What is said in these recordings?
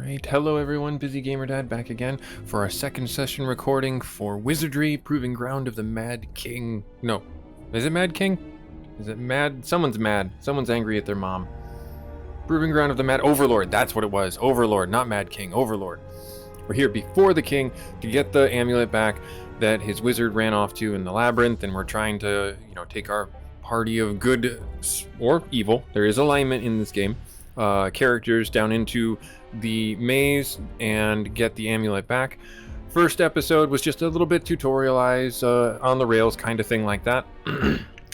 Alright, hello everyone, Busy Gamer Dad back again for our second session recording for Wizardry, Proving Ground of the Mad King. No, is it Mad King? Is it Mad? Someone's mad. Someone's angry at their mom. Proving Ground of the Mad Overlord, that's what it was. Overlord, not Mad King, Overlord. We're here before the king to get the amulet back that his wizard ran off to in the labyrinth, and we're trying to, take our party of good or evil. There is alignment in this game. Characters down into the maze and get the amulet back. First episode was just a little bit tutorialized, on the rails kind of thing like that.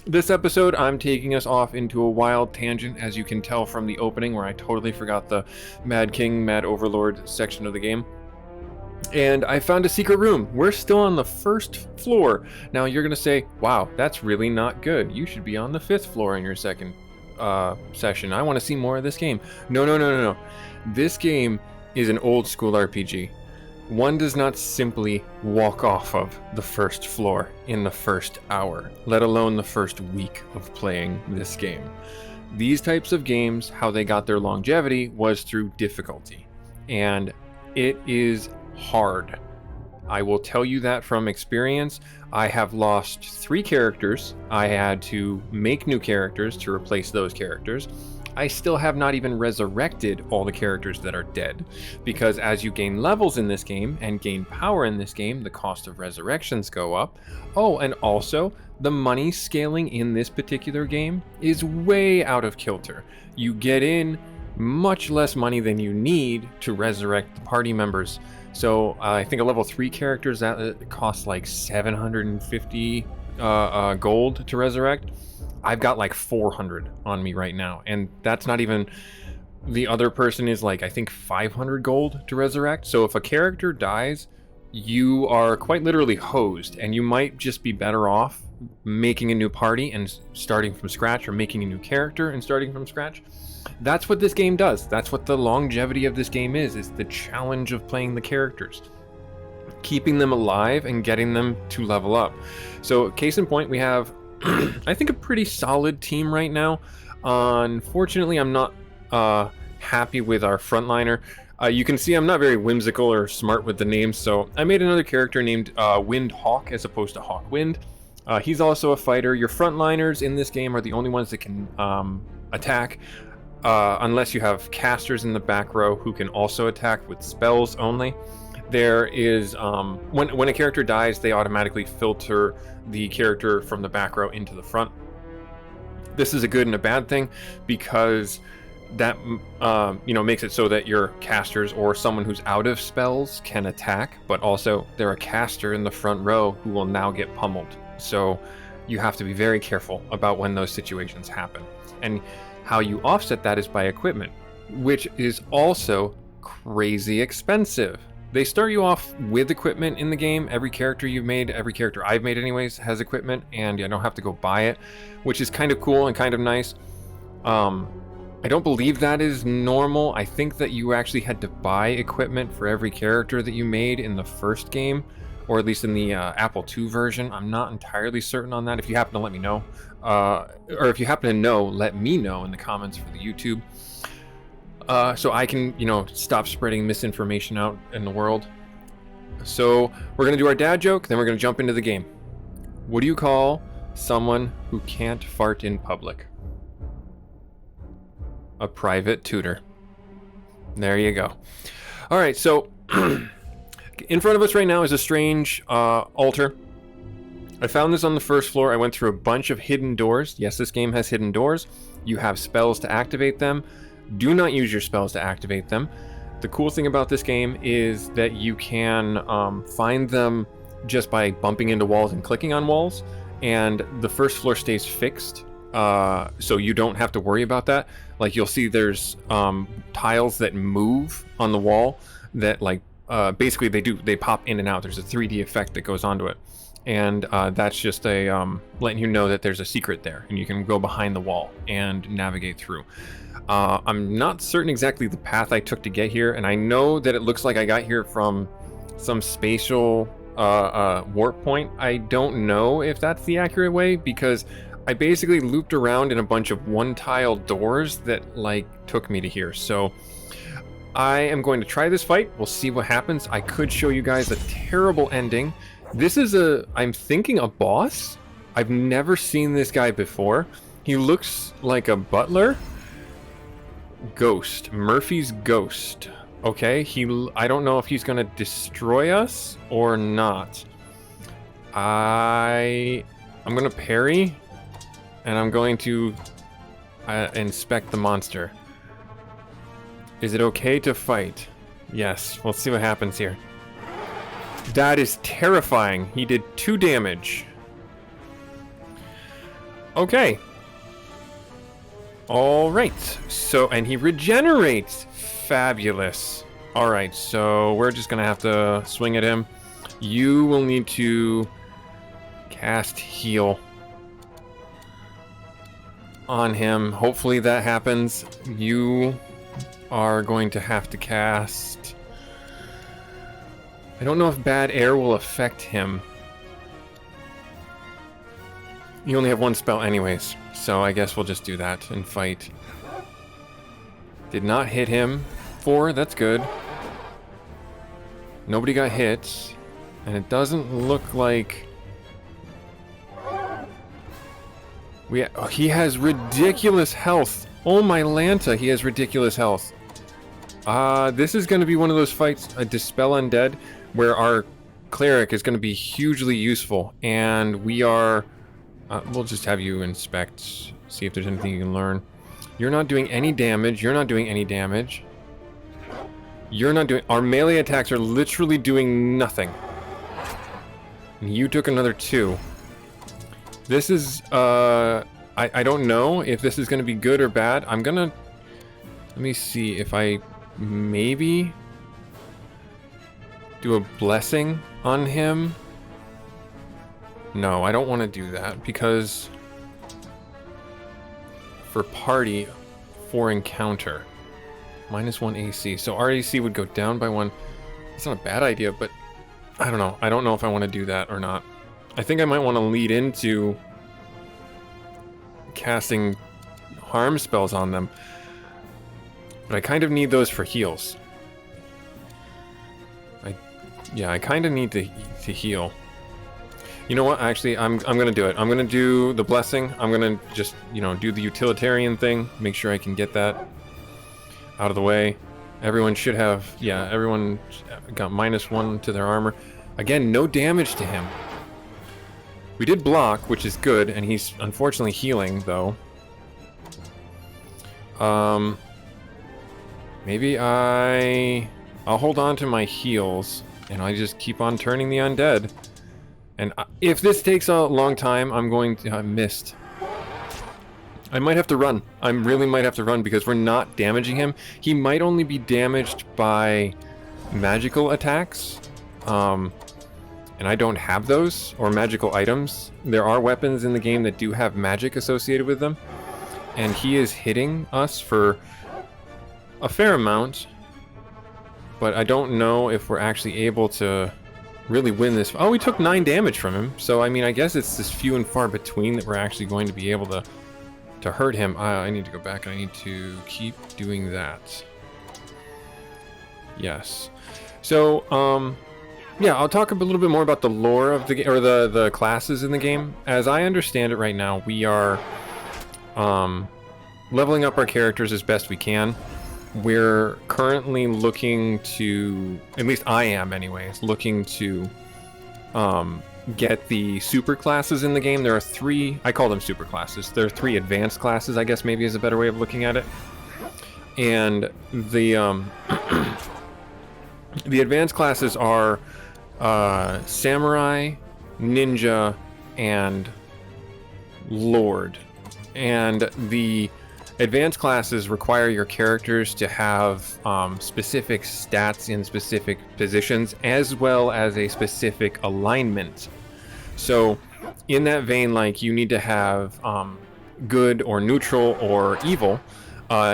This episode I'm taking us off into a wild tangent, as you can tell from the opening, where I totally forgot the Mad King, Mad Overlord section of the game. And I found a secret room. We're still on the first floor. Now you're gonna say, wow, that's really not good. You should be on the 5th floor in your second session. I want to see more of this game. No. This game is an old school RPG. One does not simply walk off of the first floor in the first hour, let alone the first week of playing this game. These types of games, how they got their longevity was through difficulty, and it is hard. I will tell you that from experience. I have lost 3 characters. I had to make new characters to replace those characters. I still have not even resurrected all the characters that are dead, because as you gain levels in this game and gain power in this game, the cost of resurrections go up. Oh, and also the money scaling in this particular game is way out of kilter. You get in much less money than you need to resurrect the party members. So I think a level 3 characters that costs like 750 gold to resurrect. I've got like 400 on me right now, and that's not even, the other person is like, I think 500 gold to resurrect. So if a character dies, you are quite literally hosed, and you might just be better off making a new party and starting from scratch, or making a new character and starting from scratch. That's what this game does. That's what the longevity of this game is the challenge of playing the characters, keeping them alive and getting them to level up. So case in point, we have I think a pretty solid team right now. Unfortunately, I'm not happy with our frontliner. You can see I'm not very whimsical or smart with the names, so I made another character named Wind Hawk as opposed to Hawk Wind. He's also a fighter. Your frontliners in this game are the only ones that can attack, unless you have casters in the back row who can also attack with spells only. There is, when a character dies, they automatically filter the character from the back row into the front. This is a good and a bad thing, because that makes it so that your casters or someone who's out of spells can attack, but also they're a caster in the front row who will now get pummeled. So you have to be very careful about when those situations happen. And how you offset that is by equipment, which is also crazy expensive. They start you off with equipment in the game. Every character you've made, every character I've made anyways, has equipment, and I don't have to go buy it, which is kind of cool and kind of nice. I don't believe that is normal. I think that you actually had to buy equipment for every character that you made in the first game, or at least in the Apple II version. I'm not entirely certain on that. If you happen to let me know, or if you happen to know, let me know in the comments for the YouTube. So I can, stop spreading misinformation out in the world. So we're going to do our dad joke, then we're going to jump into the game. What do you call someone who can't fart in public? A private tutor. There you go. All right, so in front of us right now is a strange altar. I found this on the first floor. I went through a bunch of hidden doors. Yes, this game has hidden doors. You have spells to activate them. Do not use your spells to activate them. The cool thing about this game is that you can find them just by bumping into walls and clicking on walls, and the first floor stays fixed, so you don't have to worry about that. Like, you'll see there's tiles that move on the wall that basically they pop in and out. There's a 3D effect that goes onto it, and that's just a letting you know that there's a secret there, and you can go behind the wall and navigate through. I'm not certain exactly the path I took to get here, and I know that it looks like I got here from some spatial warp point. I don't know if that's the accurate way, because I basically looped around in a bunch of one-tile doors that took me to here. So I am going to try this fight. We'll see what happens. I could show you guys a terrible ending. This is I'm thinking a boss. I've never seen this guy before. He looks like a butler. Ghost. Murphy's Ghost. Okay, I don't know if he's going to destroy us or not. I'm going to parry, and I'm going to inspect the monster. Is it okay to fight? Yes, we'll see what happens here. That is terrifying. He did 2 damage. Okay. Alright, so, and he regenerates. Fabulous. Alright, so we're just gonna have to swing at him. You will need to cast heal on him. Hopefully that happens. You are going to have to cast... I don't know if bad air will affect him. You only have 1 spell anyways, so I guess we'll just do that and fight. Did not hit him. 4, that's good. Nobody got hit, and it doesn't look like... he has ridiculous health. Oh my Lanta, he has ridiculous health. This is going to be one of those fights, a Dispel Undead, where our cleric is going to be hugely useful, and we are... we'll just have you inspect, see if there's anything you can learn. You're not doing any damage. You're not doing any damage. You're not doing... Our melee attacks are literally doing nothing. And you took another 2. This is... I don't know if this is going to be good or bad. I'm going to... Let me see if I maybe do a blessing on him. No, I don't want to do that because for party, for encounter, -1 AC. So our AC would go down by 1. It's not a bad idea, but I don't know. I don't know if I want to do that or not. I think I might want to lead into casting harm spells on them. But I kind of need those for heals. I kind of need to heal. You know what? Actually, I'm gonna do it. I'm gonna do the blessing. I'm gonna just, do the utilitarian thing. Make sure I can get that out of the way. Everyone should have, everyone got -1 to their armor. Again, no damage to him. We did block, which is good, and he's unfortunately healing, though. Maybe I'll hold on to my heals, and I just keep on turning the undead. And if this takes a long time, I'm going to... I missed. I might have to run. I really might have to run because we're not damaging him. He might only be damaged by magical attacks. And I don't have those, or magical items. There are weapons in the game that do have magic associated with them. And he is hitting us for a fair amount. But I don't know if we're actually able to really win this. Oh, we took 9 damage from him. So, I mean, I guess it's just few and far between that we're actually going to be able to hurt him. I need to go back. I need to keep doing that. Yes. So, yeah, I'll talk a little bit more about the lore of the game, or the classes in the game. As I understand it right now, we are leveling up our characters as best we can. We're currently looking to, at least I am anyways, looking to get the super classes in the game. There are 3, I call them super classes. There are 3 advanced classes, I guess maybe is a better way of looking at it. And the the advanced classes are Samurai, Ninja, and Lord. And the advanced classes require your characters to have specific stats in specific positions, as well as a specific alignment. So in that vein, like, you need to have good or neutral or evil.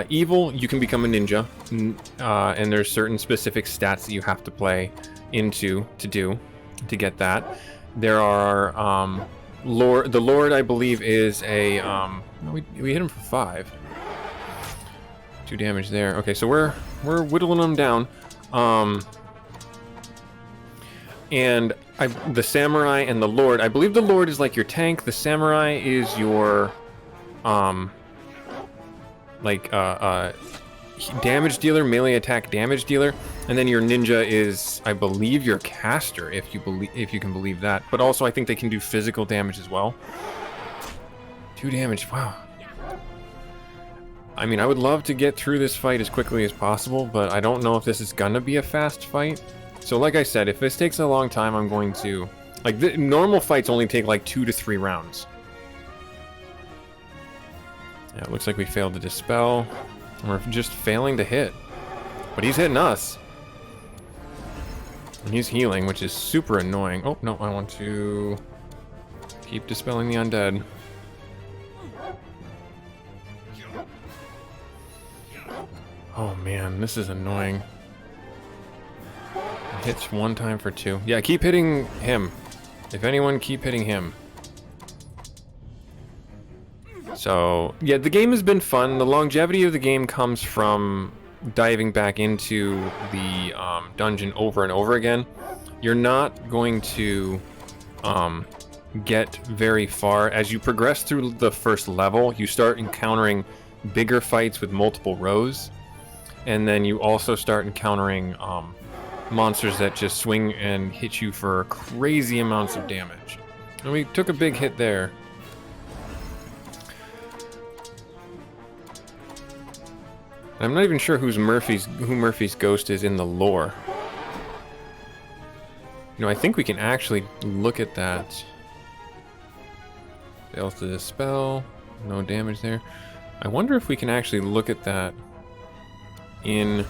Evil, you can become a ninja, and there's certain specific stats that you have to play into to get that. There are the Lord, I believe, is a we hit him for 5. 2 damage there. Okay, so we're whittling them down. And the samurai and the lord, I believe the lord is like your tank, the samurai is your damage dealer, melee attack damage dealer, and then your ninja is, I believe, your caster, if you can believe that. But also I think they can do physical damage as well. 2 damage, wow. I mean, I would love to get through this fight as quickly as possible, but I don't know if this is gonna be a fast fight. So like I said, if this takes a long time, I'm going to... Like, normal fights only take like 2 to 3 rounds. Yeah, it looks like we failed to dispel. We're just failing to hit. But he's hitting us. And he's healing, which is super annoying. Oh, no, I want to keep dispelling the undead. Oh man, this is annoying. Hits 1 time for 2. Yeah, keep hitting him. If anyone, keep hitting him. So, yeah, the game has been fun. The longevity of the game comes from diving back into the dungeon over and over again. You're not going to get very far. As you progress through the first level, you start encountering bigger fights with multiple rows. And then you also start encountering monsters that just swing and hit you for crazy amounts of damage. And we took a big hit there. And I'm not even sure who Murphy's ghost is in the lore. You know, I think we can actually look at that. Fails to dispel. No damage there. I wonder if we can actually look at that in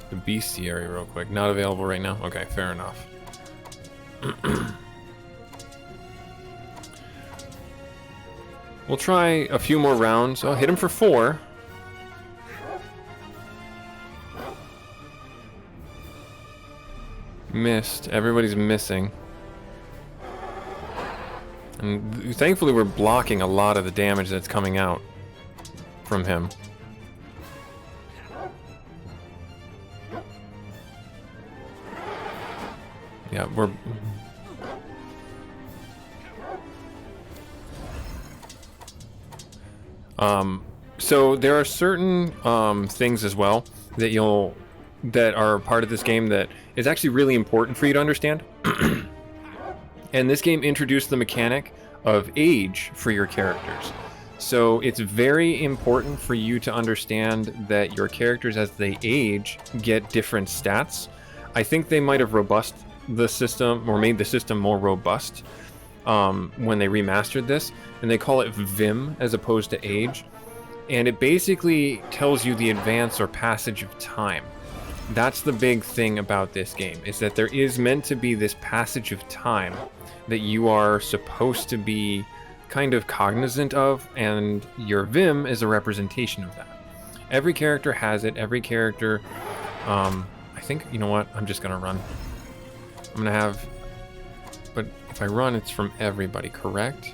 the bestiary real quick. Not available right now? Okay, fair enough. We'll try a few more rounds. Oh, hit him for 4. Missed. Everybody's missing. And thankfully we're blocking a lot of the damage that's coming out from him. Yeah, we're... So there are certain things as well that are part of this game that is actually really important for you to understand. And this game introduced the mechanic of age for your characters. So it's very important for you to understand that your characters, as they age, get different stats. I think they might have robust the system, or made the system more robust when they remastered this, and they call it Vim as opposed to age. And it basically tells you the advance or passage of time. That's the big thing about this game, is that there is meant to be this passage of time that you are supposed to be kind of cognizant of, and your Vim is a representation of that. Every character has it. Every character, I think, you know what? I'm just gonna run. I'm gonna have, but if I run, it's from everybody, correct?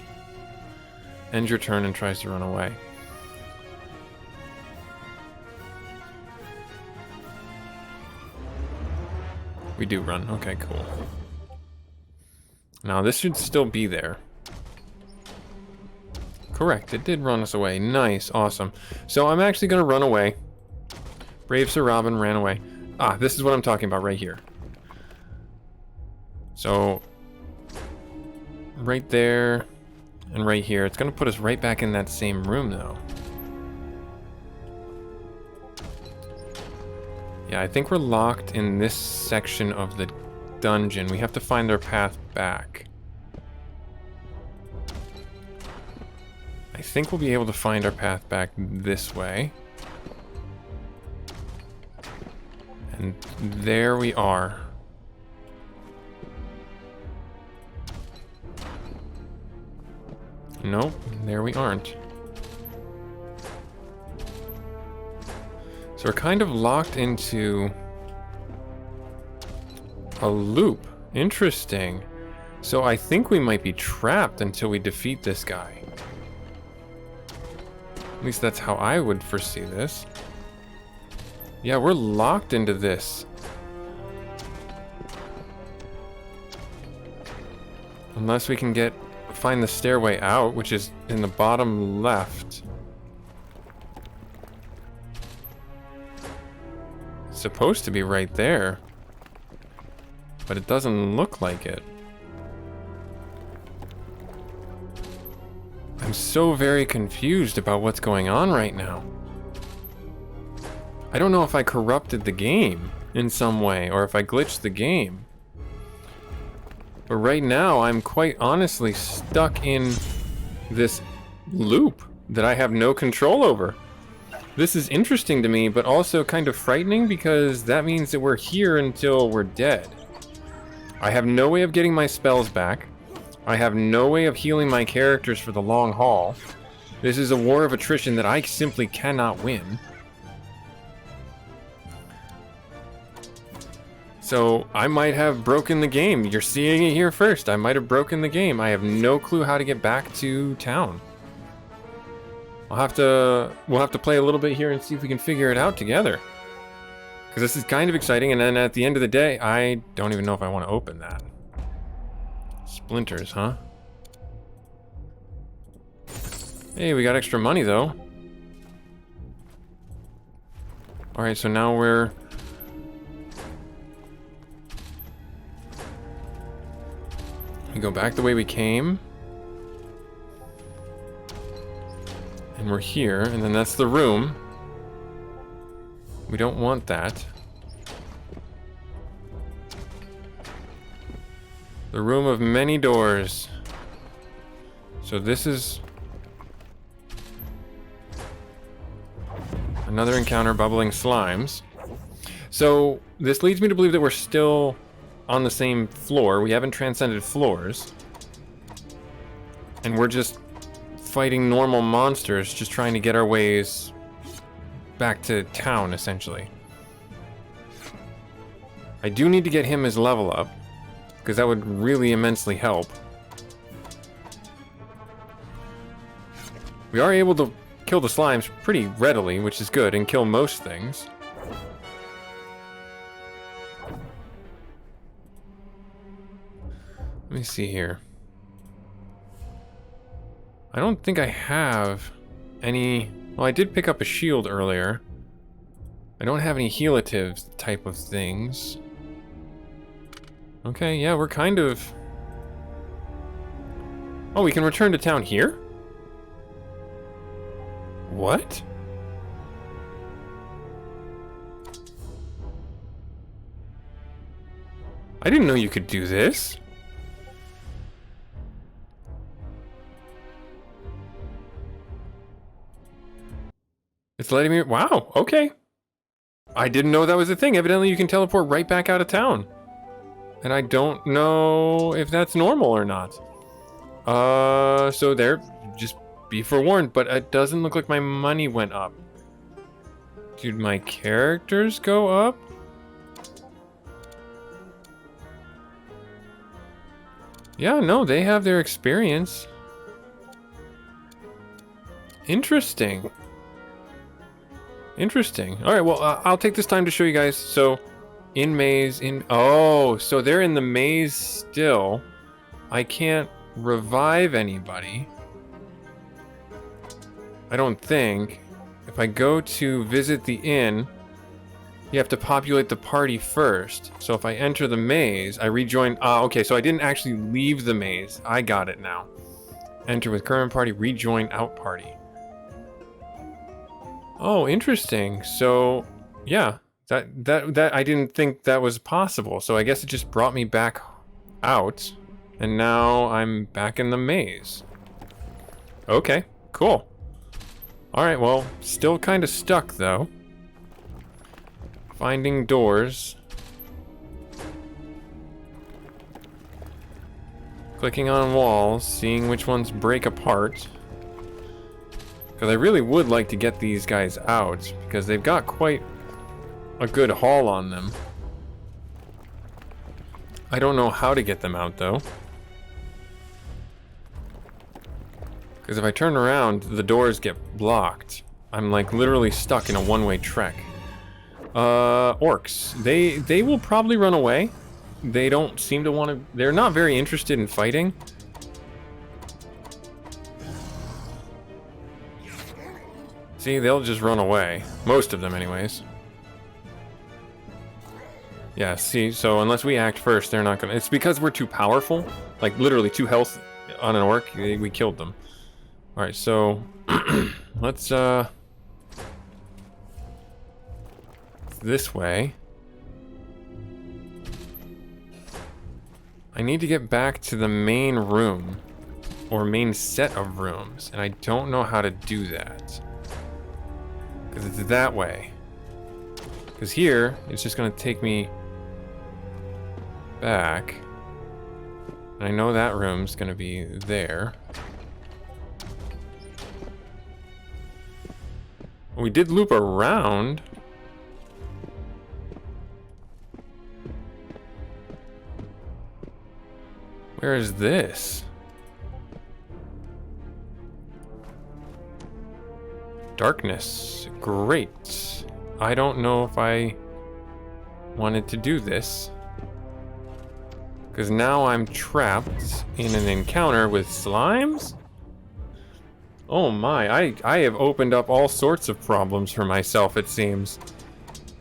Ends your turn and tries to run away. We do run. Okay, cool. Now this should still be there. Correct, it did run us away. Nice, awesome. So I'm actually gonna run away. Brave Sir Robin ran away. Ah, this is what I'm talking about right here. So, right there and right here. It's gonna put us right back in that same room though. Yeah, I think we're locked in this section of the dungeon. We have to find our path back. I think we'll be able to find our path back this way. And there we are. Nope, there we aren't. So we're kind of locked into a loop. Interesting. So I think we might be trapped until we defeat this guy. At least that's how I would foresee this. Yeah, we're locked into this. Unless we can find the stairway out, which is in the bottom left. It's supposed to be right there. But it doesn't look like it. I'm so very confused about what's going on right now. I don't know if I corrupted the game in some way or if I glitched the game. But right now, I'm quite honestly stuck in this loop that I have no control over. This is interesting to me, but also kind of frightening because that means that we're here until we're dead. I have no way of getting my spells back. I have no way of healing my characters for the long haul. This is a war of attrition that I simply cannot win. So I might have broken the game. You're seeing it here first. I might have broken the game. I have no clue how to get back to town. We'll have to play a little bit here and see if we can figure it out together. Because this is kind of exciting, and then at the end of the day, I don't even know if I want to open that. Splinters, huh? Hey, we got extra money, though. Alright, so now we go back the way we came. And we're here, and then that's the room. We don't want that. The room of many doors. So this is another encounter, bubbling slimes. So this leads me to believe that we're still on the same floor. We haven't transcended floors. And we're just fighting normal monsters, just trying to get our ways back to town, essentially. I do need to get him his level up, because that would really immensely help. We are able to kill the slimes pretty readily, which is good, and kill most things. Let me see here. I don't think I have any... Well, I did pick up a shield earlier. I don't have any healatives type of things. Okay, yeah, we're kind of... Oh, we can return to town here? What? I didn't know you could do this. It's letting me... Wow, okay. I didn't know that was a thing. Evidently you can teleport right back out of town. And I don't know if that's normal or not. So there, just be forewarned. But it doesn't look like my money went up. Did my characters go up? Yeah, no, they have their experience. Interesting. Interesting. All right, well, I'll take this time to show you guys. So, in maze, oh, so they're in the maze still. I can't revive anybody. I don't think. If I go to visit the inn, you have to populate the party first. So if I enter the maze, I rejoin. Okay, so I didn't actually leave the maze. I got it now. Enter with current party, rejoin out party. Oh, interesting. So, yeah, that I didn't think that was possible. So I guess it just brought me back out, and now I'm back in the maze. Okay, cool. All right, well, still kind of stuck though. Finding doors. Clicking on walls, seeing which ones break apart. Because I really would like to get these guys out, because they've got quite a good haul on them. I don't know how to get them out, though. Because if I turn around, the doors get blocked. I'm like literally stuck in a one-way trek. Orcs. They will probably run away. They don't seem to want to... They're not very interested in fighting. See, they'll just run away. Most of them, anyways. Yeah, see, so unless we act first, they're not gonna... It's because we're too powerful. Like, literally 2 health on an orc, we killed them. Alright, so... let's, this way. I need to get back to the main room. Or main set of rooms. And I don't know how to do that. Because it's that way. Because here, it's just going to take me back. And I know that room's going to be there. We did loop around. Where is this? Darkness. Great. I don't know if I wanted to do this. Because now I'm trapped in an encounter with slimes? Oh my, I have opened up all sorts of problems for myself, it seems.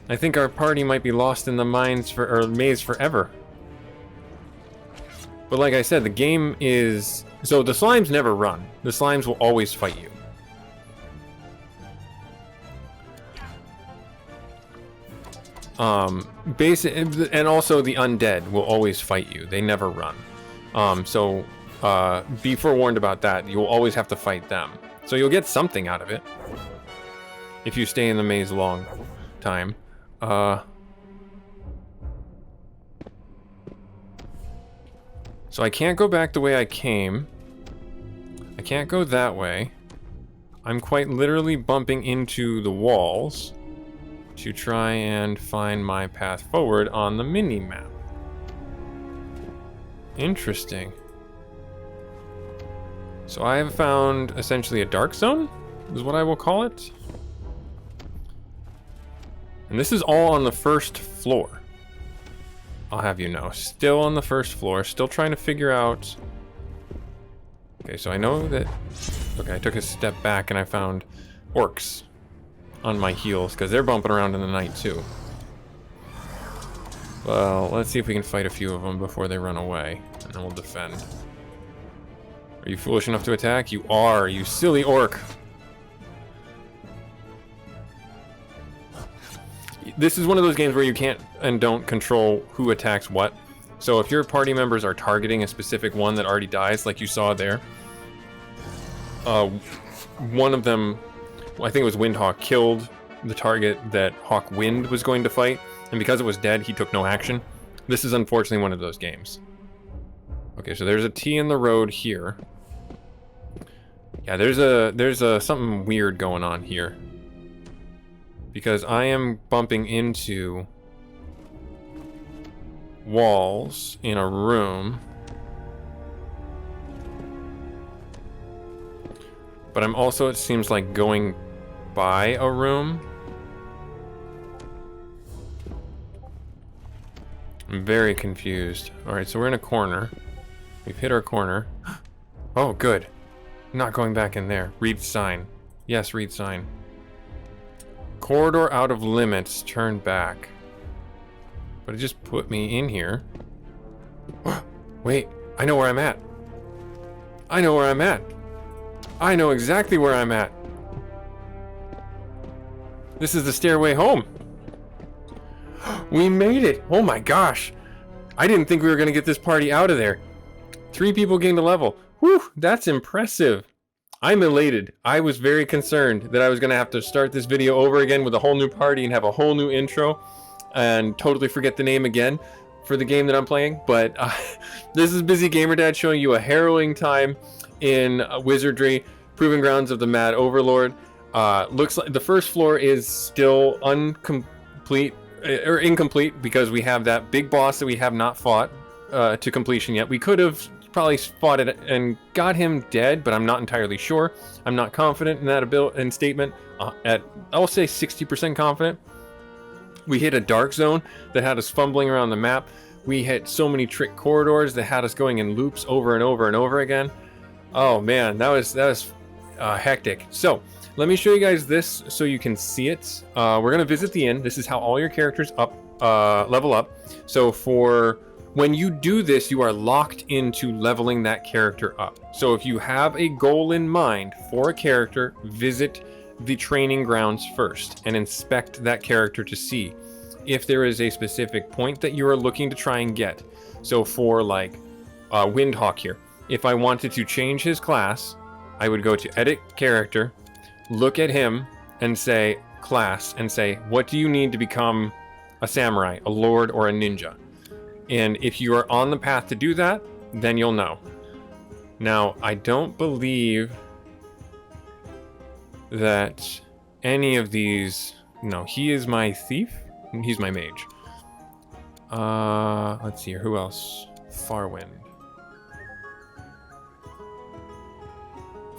I think our party might be lost in the maze forever. But like I said, the game is... So the slimes never run. The slimes will always fight you. And also the undead will always fight you. They never run. Be forewarned about that. You'll always have to fight them. So you'll get something out of it. If you stay in the maze a long time. So I can't go back the way I came. I can't go that way. I'm quite literally bumping into the walls to try and find my path forward on the mini-map. Interesting. So I have found essentially a dark zone, is what I will call it. And this is all on the first floor. I'll have you know. Still on the first floor, still trying to figure out... Okay, so I know that... Okay, I took a step back and I found orcs on my heels, because they're bumping around in the night too. Well, let's see if we can fight a few of them before they run away, and then we'll defend. Are you foolish enough to attack? You are, you silly orc! This is one of those games where you can't and don't control who attacks what. So if your party members are targeting a specific one that already dies, like you saw there, one of them, I think it was Windhawk, killed the target that Hawk Wind was going to fight, and because it was dead, he took no action. This is unfortunately one of those games. Okay, so there's a T in the road here. Yeah, there's a something weird going on here. Because I am bumping into walls in a room. But I'm also, it seems like, going by a room. I'm very confused. Alright, so we're in a corner. We've hit our corner. Oh, good. Not going back in there. Read sign. Yes, read sign. Corridor out of limits. Turn back. But it just put me in here. Wait, I know where I'm at. I know where I'm at. I know exactly where I'm at. This is the stairway home. We made it. Oh my gosh. I didn't think we were going to get this party out of there. 3 people gained a level. Whew, that's impressive. I'm elated. I was very concerned that I was going to have to start this video over again with a whole new party and have a whole new intro and totally forget the name again for the game that I'm playing. But this is Busy Gamer Dad showing you a harrowing time in Wizardry, Proving Grounds of the Mad Overlord. Looks like the first floor is still incomplete because we have that big boss that we have not fought to completion yet. We could have probably fought it and got him dead, but I'm not entirely sure. I'm not confident in that statement. I'll say 60% confident. We hit a dark zone that had us fumbling around the map. We hit so many trick corridors that had us going in loops over and over and over again. Oh man, that was hectic. So let me show you guys this so you can see it. We're gonna visit the inn. This is how all your characters level up. So for when you do this, you are locked into leveling that character up. So if you have a goal in mind for a character, visit the training grounds first and inspect that character to see if there is a specific point that you are looking to try and get. So for like Windhawk here, if I wanted to change his class, I would go to edit character, look at him and say class, and say, what do you need to become a samurai, a lord, or a ninja? And if you are on the path to do that, then you'll know. Now, I don't believe that any of these, no, he is my thief. He's my mage. Let's see here. Who else? Farwind.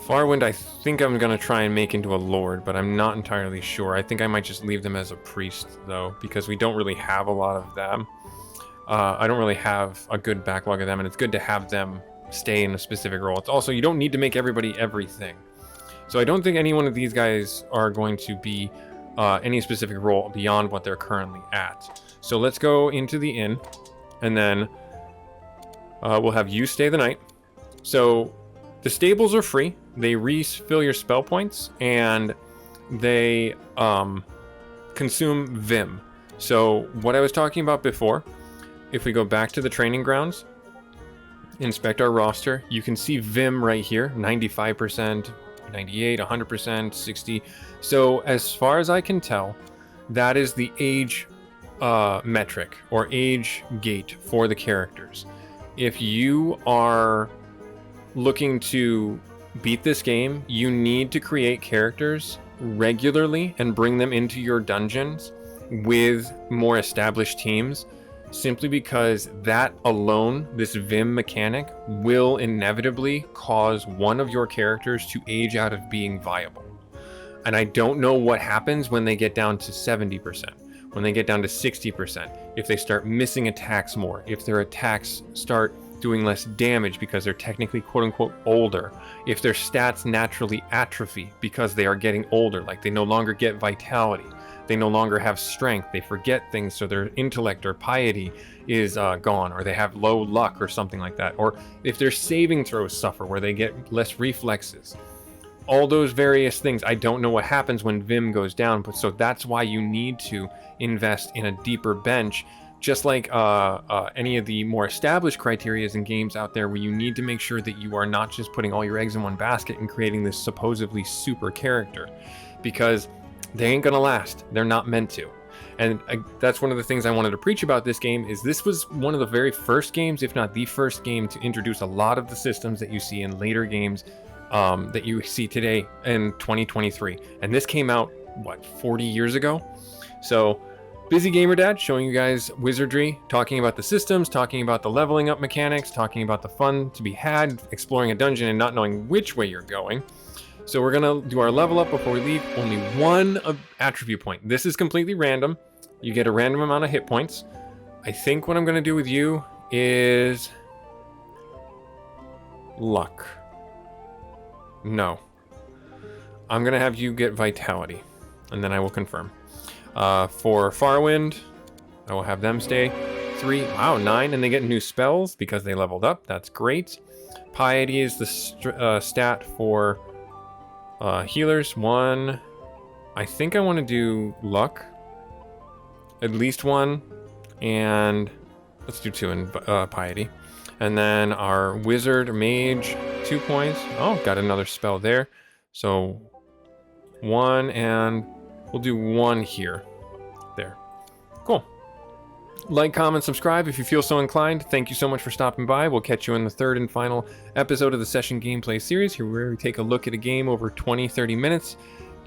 Farwind, I think I'm going to try and make into a lord, but I'm not entirely sure. I think I might just leave them as a priest, though, because we don't really have a lot of them. I don't really have a good backlog of them, and it's good to have them stay in a specific role. It's also, you don't need to make everybody everything. So I don't think any one of these guys are going to be any specific role beyond what they're currently at. So let's go into the inn, and then we'll have you stay the night. So the stables are free. They refill your spell points, and they consume Vim. So what I was talking about before, if we go back to the training grounds, inspect our roster, you can see Vim right here, 95%, 98, 100%, 60. So as far as I can tell, that is the age metric or age gate for the characters. If you are looking to beat this game, you need to create characters regularly and bring them into your dungeons with more established teams, simply because that alone, this Vim mechanic, will inevitably cause one of your characters to age out of being viable. And I don't know what happens when they get down to 70%, when they get down to 60%, if they start missing attacks more, if their attacks start doing less damage because they're technically quote-unquote older, if their stats naturally atrophy because they are getting older, like they no longer get vitality, they no longer have strength, they forget things, so their intellect or piety is gone, or they have low luck or something like that, or if their saving throws suffer where they get less reflexes. All those various things, I don't know what happens when Vim goes down, but so that's why you need to invest in a deeper bench, just like any of the more established criterias in games out there, where you need to make sure that you are not just putting all your eggs in one basket and creating this supposedly super character, because they ain't gonna last. They're not meant to. And that's one of the things I wanted to preach about this game, is this was one of the very first games, if not the first game, to introduce a lot of the systems that you see in later games that you see today in 2023. And this came out, what, 40 years ago? So, Busy Gamer Dad showing you guys Wizardry, talking about the systems, talking about the leveling up mechanics, talking about the fun to be had, exploring a dungeon and not knowing which way you're going. So we're gonna do our level up before we leave. Only one attribute point. This is completely random. You get a random amount of hit points. I think what I'm gonna do with you is luck. No. I'm gonna have you get vitality, and then I will confirm. For Farwind, I will have them stay 3. Wow, 9, and they get new spells because they leveled up. That's great. Piety is the stat for healers. 1. I think I want to do luck, at least 1, and let's do 2 in piety. And then our wizard mage, 2 points. Oh, got another spell there. So 1, and we'll do 1 here. There. Cool. Like, comment, subscribe if you feel so inclined. Thank you so much for stopping by. We'll catch you in the third and final episode of the Session Gameplay series, here where we take a look at a game over 20-30 minutes,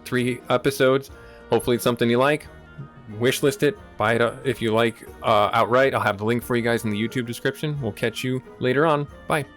3 episodes. Hopefully it's something you like. Wishlist it, buy it if you like outright. I'll have the link for you guys in the YouTube description. We'll catch you later on. Bye.